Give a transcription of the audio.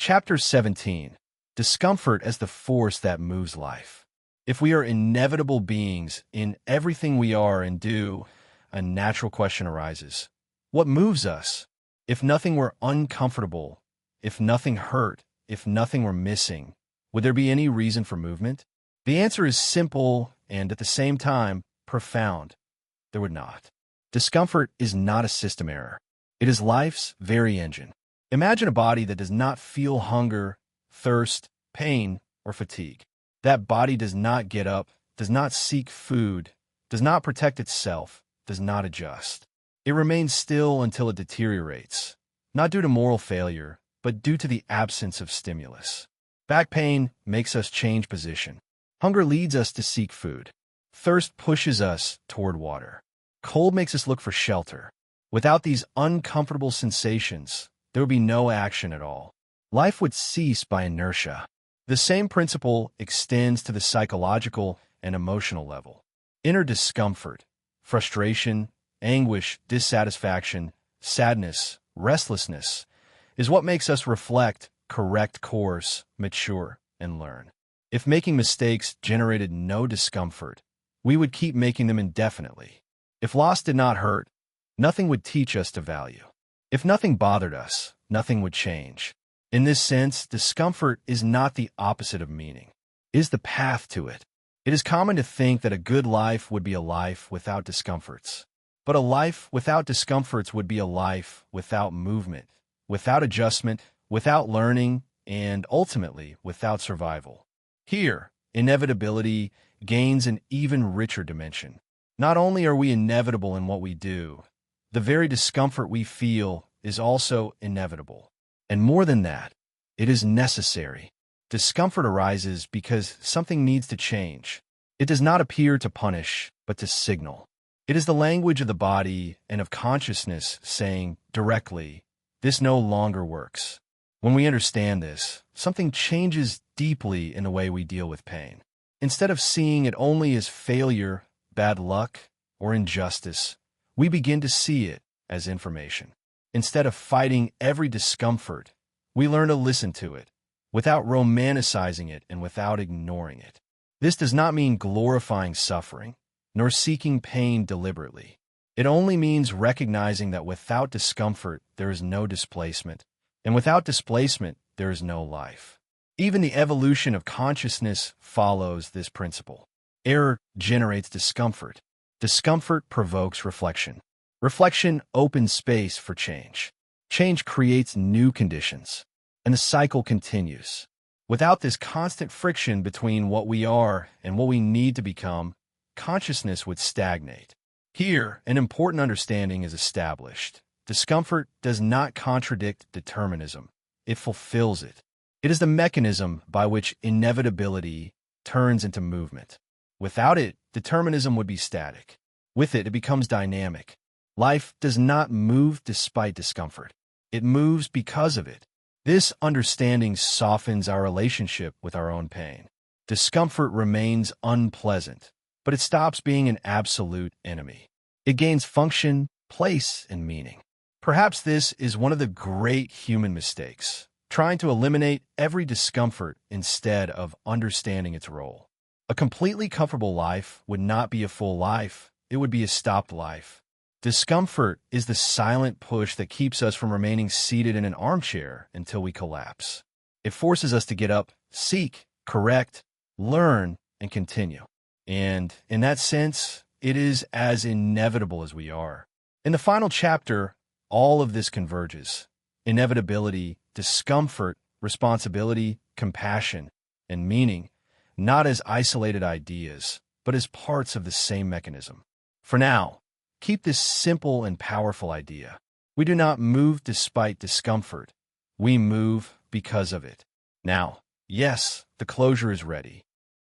Chapter 17. Discomfort as the force that moves life. If we are inevitable beings in everything we are and do, a natural question arises. What moves us? If nothing were uncomfortable, if nothing hurt, if nothing were missing, would there be any reason for movement? The answer is simple and, at the same time, profound. There would not. Discomfort is not a system error. It is life's very engine. Imagine a body that does not feel hunger, thirst, pain, or fatigue. That body does not get up, does not seek food, does not protect itself, does not adjust. It remains still until it deteriorates, not due to moral failure, but due to the absence of stimulus. Back pain makes us change position. Hunger leads us to seek food. Thirst pushes us toward water. Cold makes us look for shelter. Without these uncomfortable sensations, there would be no action at all. Life would cease by inertia. The same principle extends to the psychological and emotional level. Inner discomfort, frustration, anguish, dissatisfaction, sadness, restlessness, is what makes us reflect, correct course, mature, and learn. If making mistakes generated no discomfort, we would keep making them indefinitely. If loss did not hurt, nothing would teach us to value. If nothing bothered us, nothing would change. In this sense, discomfort is not the opposite of meaning. It is the path to it. It is common to think that a good life would be a life without discomforts. But a life without discomforts would be a life without movement, without adjustment, without learning, and ultimately without survival. Here, inevitability gains an even richer dimension. Not only are we inevitable in what we do, the very discomfort we feel is also inevitable. And more than that, it is necessary. Discomfort arises because something needs to change. It does not appear to punish, but to signal. It is the language of the body and of consciousness saying directly, this no longer works. When we understand this, something changes deeply in the way we deal with pain. Instead of seeing it only as failure, bad luck, or injustice, we begin to see it as information. Instead of fighting every discomfort, we learn to listen to it, without romanticizing it and without ignoring it. This does not mean glorifying suffering, nor seeking pain deliberately. It only means recognizing that without discomfort, there is no displacement, and without displacement, there is no life. Even the evolution of consciousness follows this principle. Error generates discomfort. Discomfort provokes reflection. Reflection opens space for change. Change creates new conditions, and the cycle continues. Without this constant friction between what we are and what we need to become, consciousness would stagnate. Here, an important understanding is established. Discomfort does not contradict determinism. It fulfills it. It is the mechanism by which inevitability turns into movement. Without it, determinism would be static. With it, it becomes dynamic. Life does not move despite discomfort. It moves because of it. This understanding softens our relationship with our own pain. Discomfort remains unpleasant, but it stops being an absolute enemy. It gains function, place, and meaning. Perhaps this is one of the great human mistakes, trying to eliminate every discomfort instead of understanding its role. A completely comfortable life would not be a full life. It would be a stopped life. Discomfort is the silent push that keeps us from remaining seated in an armchair until we collapse. It forces us to get up, seek, correct, learn, and continue. And in that sense, it is as inevitable as we are. In the final chapter, all of this converges. Inevitability, discomfort, responsibility, compassion, and meaning, not as isolated ideas, but as parts of the same mechanism. For now, keep this simple and powerful idea. We do not move despite discomfort. We move because of it. Now, yes, the closure is ready.